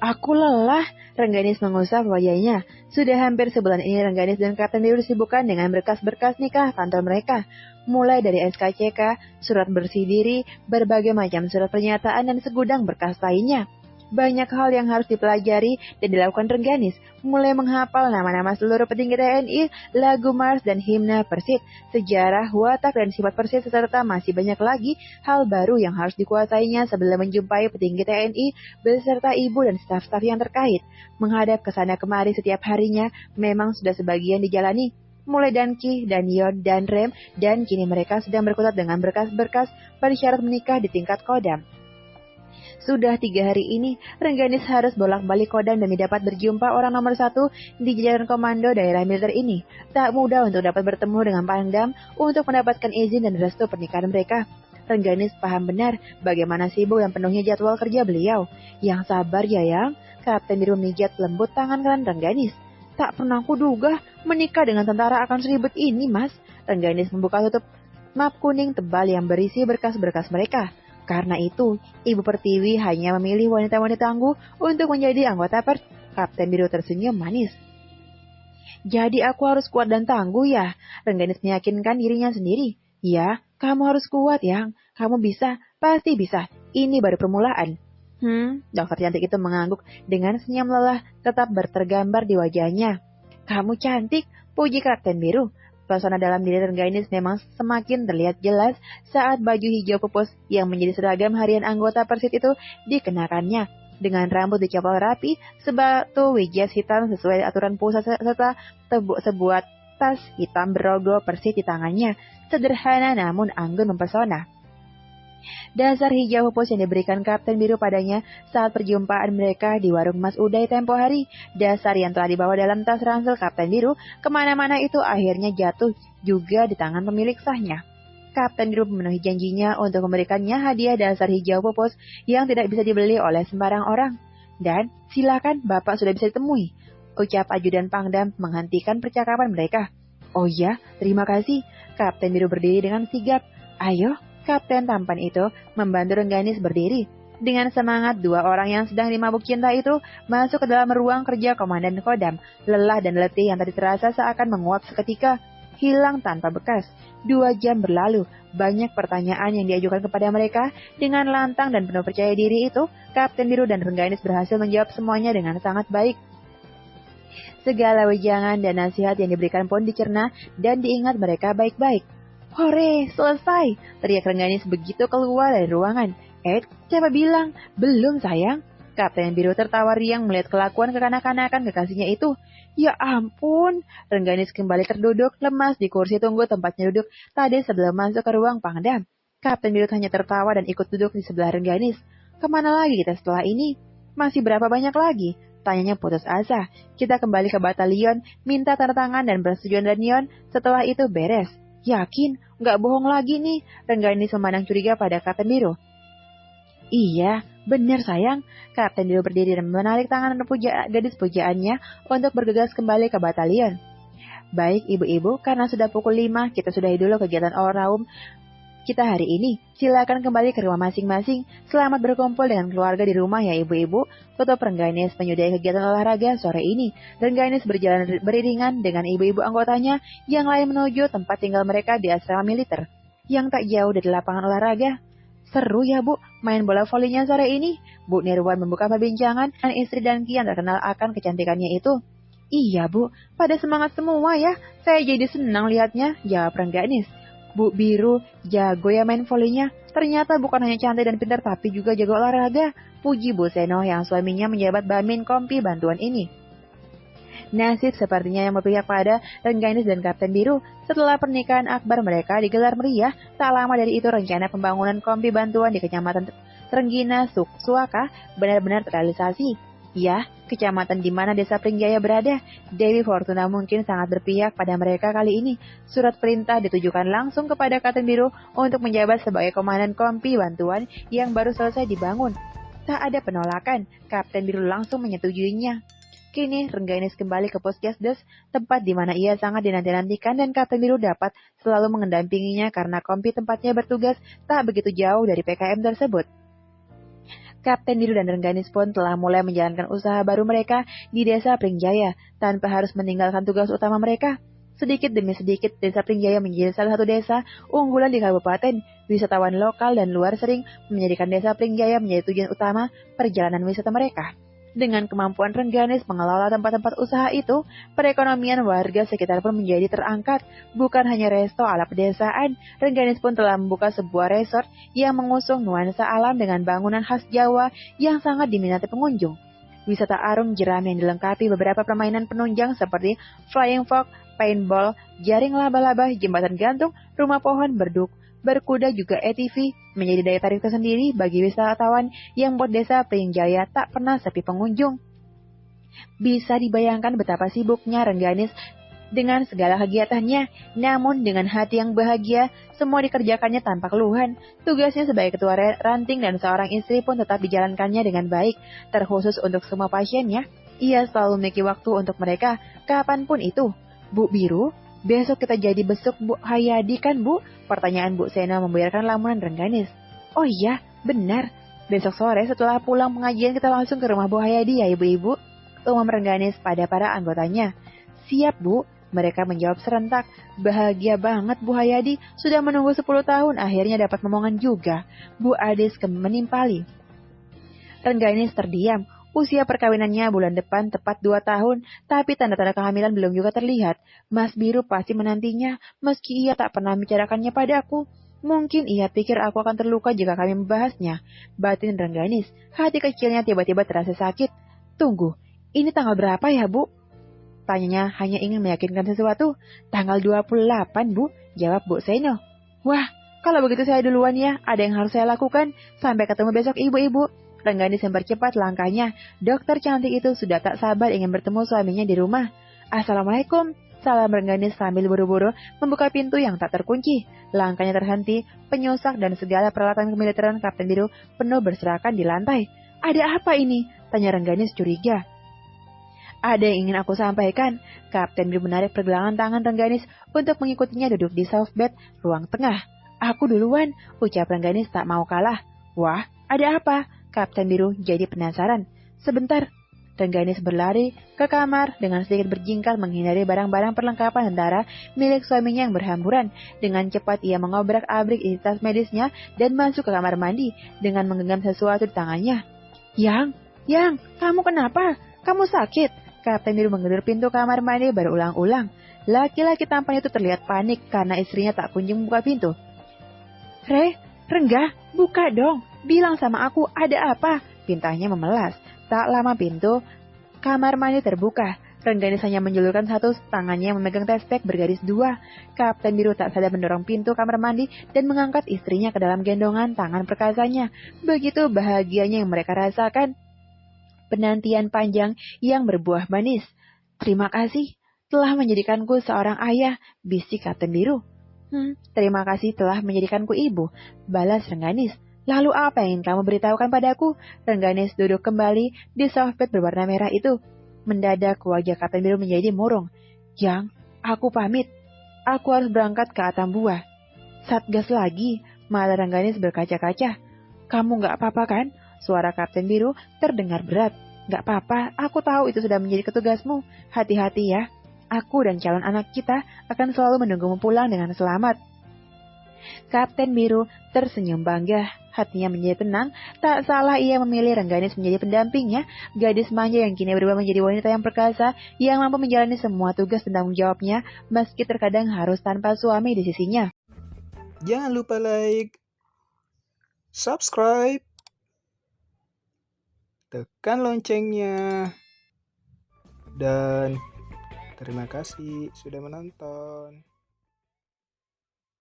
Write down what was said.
Aku lelah, Rengganis mengusap wajahnya. Sudah hampir sebulan ini Rengganis dan Kapten Biru disibukkan dengan berkas-berkas nikah kantor mereka. Mulai dari SKCK, surat bersih diri, berbagai macam surat pernyataan dan segudang berkas lainnya. Banyak hal yang harus dipelajari dan dilakukan Rengganis, mulai menghafal nama-nama seluruh petinggi TNI, lagu Mars dan himne Persit, sejarah, watak dan sifat Persit, serta masih banyak lagi hal baru yang harus dikuasainya sebelum menjumpai petinggi TNI beserta ibu dan staf-staf yang terkait. Menghadap ke sana kemari setiap harinya memang sudah sebagian dijalani. Mulai Danki, Danion, dan Rem, dan kini mereka sedang berkutat dengan berkas-berkas bersyarat menikah di tingkat Kodam. Sudah 3 hari ini, Rengganis harus bolak-balik Kodam demi dapat berjumpa orang nomor 1 di jajaran komando daerah militer ini. Tak mudah untuk dapat bertemu dengan Pangdam untuk mendapatkan izin dan restu pernikahan mereka. Rengganis paham benar bagaimana sibuk dan penuhnya jadwal kerja beliau. Yang sabar ya yang, Kapten Biru memijat lembut tangan kanan Rengganis. Tak pernah kuduga menikah dengan tentara akan seribet ini, Mas. Rengganis membuka tutup map kuning tebal yang berisi berkas-berkas mereka. Karena itu, Ibu Pertiwi hanya memilih wanita-wanita tangguh untuk menjadi anggota Kapten Biru tersenyum manis. Jadi aku harus kuat dan tangguh ya? Rengganis meyakinkan dirinya sendiri. Ya, kamu harus kuat yang. Kamu bisa, pasti bisa. Ini baru permulaan. Dokter cantik itu mengangguk dengan senyum lelah tetap tergambar di wajahnya. Kamu cantik, puji Kapten Biru. Pesona dalam diri Rengganis memang semakin terlihat jelas saat baju hijau pupus yang menjadi seragam harian anggota Persit itu dikenakannya. Dengan rambut dicopol rapi, sebatu wijas hitam sesuai aturan pusat serta sebuah tas hitam berlogo Persit di tangannya. Sederhana namun anggun mempesona. Dasar hijau pupus yang diberikan Kapten Biru padanya saat perjumpaan mereka di warung Mas Uday tempo hari. Dasar yang telah dibawa dalam tas ransel Kapten Biru kemana-mana itu akhirnya jatuh juga di tangan pemilik sahnya. Kapten Biru memenuhi janjinya untuk memberikannya hadiah dasar hijau pupus yang tidak bisa dibeli oleh sembarang orang. Dan silakan Bapak sudah bisa ditemui, ucap ajudan Pangdam menghentikan percakapan mereka. Oh ya, terima kasih. Kapten Biru berdiri dengan sigap. Ayo. Kapten tampan itu membantu Rengganis berdiri. Dengan semangat, 2 orang yang sedang dimabuk cinta itu masuk ke dalam ruang kerja Komandan Kodam. Lelah dan letih yang tadi terasa seakan menguap seketika, hilang tanpa bekas. 2 jam berlalu, banyak pertanyaan yang diajukan kepada mereka. Dengan lantang dan penuh percaya diri itu, Kapten Biru dan Rengganis berhasil menjawab semuanya dengan sangat baik. Segala wejangan dan nasihat yang diberikan pun dicerna dan diingat mereka baik-baik. Hore, selesai! Teriak Rengganis begitu keluar dari ruangan. Siapa bilang? Belum sayang. Kapten Biru tertawa riang melihat kelakuan kekanak-kanakan kekasihnya itu. Ya ampun! Rengganis kembali terduduk lemas di kursi tunggu tempatnya duduk tadi sebelum masuk ke ruang Pangdam. Kapten Biru hanya tertawa dan ikut duduk di sebelah Rengganis. Kemana lagi kita setelah ini? Masih berapa banyak lagi? Tanyanya putus asa. Kita kembali ke batalion, minta tanda tangan dan persetujuan Danion. Setelah itu beres. Yakin? Nggak bohong lagi nih. Rengganis memandang curiga pada Kapten Biru. Iya, benar sayang. Kapten Biru berdiri dan menarik tangan gadis pujaannya untuk bergegas kembali ke batalion. Baik ibu-ibu, karena sudah pukul 5, kita sudahi dulu kegiatan raum kita hari ini. Silakan kembali ke rumah masing-masing. Selamat berkumpul dengan keluarga di rumah ya ibu-ibu. Tutup Rengganis menyudahi kegiatan olahraga sore ini. Rengganis berjalan beriringan dengan ibu-ibu anggotanya yang lain menuju tempat tinggal mereka di asrama militer yang tak jauh dari lapangan olahraga. Seru ya Bu, main bola volinya sore ini. Bu Nirwan membuka perbincangan dengan istri Danki yang terkenal akan kecantikannya itu. Iya Bu, pada semangat semua ya. Saya jadi senang lihatnya, jawab Rengganis. Bu Biru jago ya main volinya. Ternyata bukan hanya cantik dan pintar tapi juga jago olahraga. Puji Bu Seno yang suaminya menjabat Bamin Kompi bantuan ini. Nasib sepertinya yang berpihak pada Rengganis dan Kapten Biru. Setelah pernikahan akbar mereka digelar meriah, tak lama dari itu rencana pembangunan Kompi bantuan di Kecamatan Renggina Suaka benar-benar terrealisasi. Ya, kecamatan di mana Desa Pringjaya berada. Dewi Fortuna mungkin sangat berpihak pada mereka kali ini. Surat perintah ditujukan langsung kepada Kapten Biru untuk menjabat sebagai komandan Kompi bantuan yang baru selesai dibangun. Tak ada penolakan, Kapten Biru langsung menyetujuinya. Kini Rengganis kembali ke Puskesdes, tempat di mana ia sangat dinanti-nantikan dan Kapten Biru dapat selalu mengendampinginya karena Kompi tempatnya bertugas tak begitu jauh dari PKM tersebut. Kapten Biru dan Rengganis pun telah mulai menjalankan usaha baru mereka di Desa Pringjaya tanpa harus meninggalkan tugas utama mereka. Sedikit demi sedikit, Desa Pringjaya menjadi salah satu desa unggulan di kabupaten. Wisatawan lokal dan luar sering menjadikan Desa Pringjaya menjadi tujuan utama perjalanan wisata mereka. Dengan kemampuan Rengganis mengelola tempat-tempat usaha itu, perekonomian warga sekitar pun menjadi terangkat. Bukan hanya resto ala pedesaan, Rengganis pun telah membuka sebuah resort yang mengusung nuansa alam dengan bangunan khas Jawa yang sangat diminati pengunjung. Wisata arung jeram yang dilengkapi beberapa permainan penunjang seperti flying fox, paintball, jaring laba-laba, jembatan gantung, rumah pohon berkuda juga ATV menjadi daya tarik tersendiri bagi wisatawan yang membuat Desa Pringjaya tak pernah sepi pengunjung. Bisa dibayangkan betapa sibuknya Rengganis dengan segala kegiatannya, namun dengan hati yang bahagia, semua dikerjakannya tanpa keluhan. Tugasnya sebagai ketua ranting dan seorang istri pun tetap dijalankannya dengan baik, terkhusus untuk semua pasiennya. Ia selalu memiliki waktu untuk mereka, kapanpun itu. Bu Biru, besok kita jadi besuk Bu Hayadi kan Bu? Pertanyaan Bu Sena membiarkan lamunan Rengganis. Oh iya, benar. Besok sore setelah pulang pengajian kita langsung ke rumah Bu Hayadi ya ibu-ibu. Umum Rengganis pada para anggotanya. Siap Bu, mereka menjawab serentak. Bahagia banget Bu Hayadi, sudah menunggu 10 tahun akhirnya dapat momongan juga. Bu Adis menimpali. Rengganis terdiam. Usia perkawinannya bulan depan tepat 2 tahun, tapi tanda-tanda kehamilan belum juga terlihat. Mas Biru pasti menantinya, meski ia tak pernah membicarakannya padaku. Mungkin ia pikir aku akan terluka jika kami membahasnya. Batin Rengganis, hati kecilnya tiba-tiba terasa sakit. Tunggu, ini tanggal berapa ya Bu? Tanyanya hanya ingin meyakinkan sesuatu. Tanggal 28 Bu, jawab Bu Seno. Wah, kalau begitu saya duluan ya, ada yang harus saya lakukan. Sampai ketemu besok ibu-ibu. Rengganis mempercepat langkahnya. Dokter cantik itu sudah tak sabar ingin bertemu suaminya di rumah. Assalamualaikum. Salam Rengganis sambil buru-buru membuka pintu yang tak terkunci. Langkahnya terhenti, penyusak dan segala peralatan kemiliteran Kapten Biru penuh berserakan di lantai. Ada apa ini? Tanya Rengganis curiga. Ada yang ingin aku sampaikan. Kapten Biru menarik pergelangan tangan Rengganis untuk mengikutinya duduk di softbed ruang tengah. Aku duluan, ucap Rengganis tak mau kalah. Wah, ada apa? Kapten Biru jadi penasaran. Sebentar, Rengganis berlari ke kamar dengan sedikit berjingkal menghindari barang-barang perlengkapan tentara milik suaminya yang berhamburan. Dengan cepat ia mengobrak-abrik isi tas medisnya dan masuk ke kamar mandi dengan menggenggam sesuatu di tangannya. Yang, kamu kenapa? Kamu sakit? Kapten Biru menggedor pintu kamar mandi berulang-ulang. Laki-laki tampan itu terlihat panik karena istrinya tak kunjung membuka pintu. Rengga, buka dong. Bilang sama aku, ada apa? Pintanya memelas. Tak lama pintu kamar mandi terbuka. Rengganis hanya menjulurkan satu tangannya memegang tespek bergaris 2. Kapten Biru tak sadar mendorong pintu kamar mandi dan mengangkat istrinya ke dalam gendongan tangan perkasanya. Begitu bahagianya yang mereka rasakan. Penantian panjang yang berbuah manis. Terima kasih telah menjadikanku seorang ayah, bisik Kapten Biru. Terima kasih telah menjadikanku ibu, balas Rengganis. Lalu apa yang ingin kamu beritahukan padaku? Rengganis duduk kembali di softbed berwarna merah itu. Mendadak wajah Kapten Biru menjadi murung. Yang, aku pamit. Aku harus berangkat ke Atambua. Satgas lagi, mata Rengganis berkaca-kaca. Kamu gak apa-apa kan? Suara Kapten Biru terdengar berat. Gak apa-apa, aku tahu itu sudah menjadi tugasmu. Hati-hati ya. Aku dan calon anak kita akan selalu menunggumu pulang dengan selamat. Kapten Biru tersenyum bangga, hatinya menjadi tenang. Tak salah ia memilih Rengganis menjadi pendampingnya, gadis manja yang kini berubah menjadi wanita yang perkasa, yang mampu menjalani semua tugas dan tanggung jawabnya, meski terkadang harus tanpa suami di sisinya. Jangan lupa like, subscribe, tekan loncengnya, dan terima kasih sudah menonton.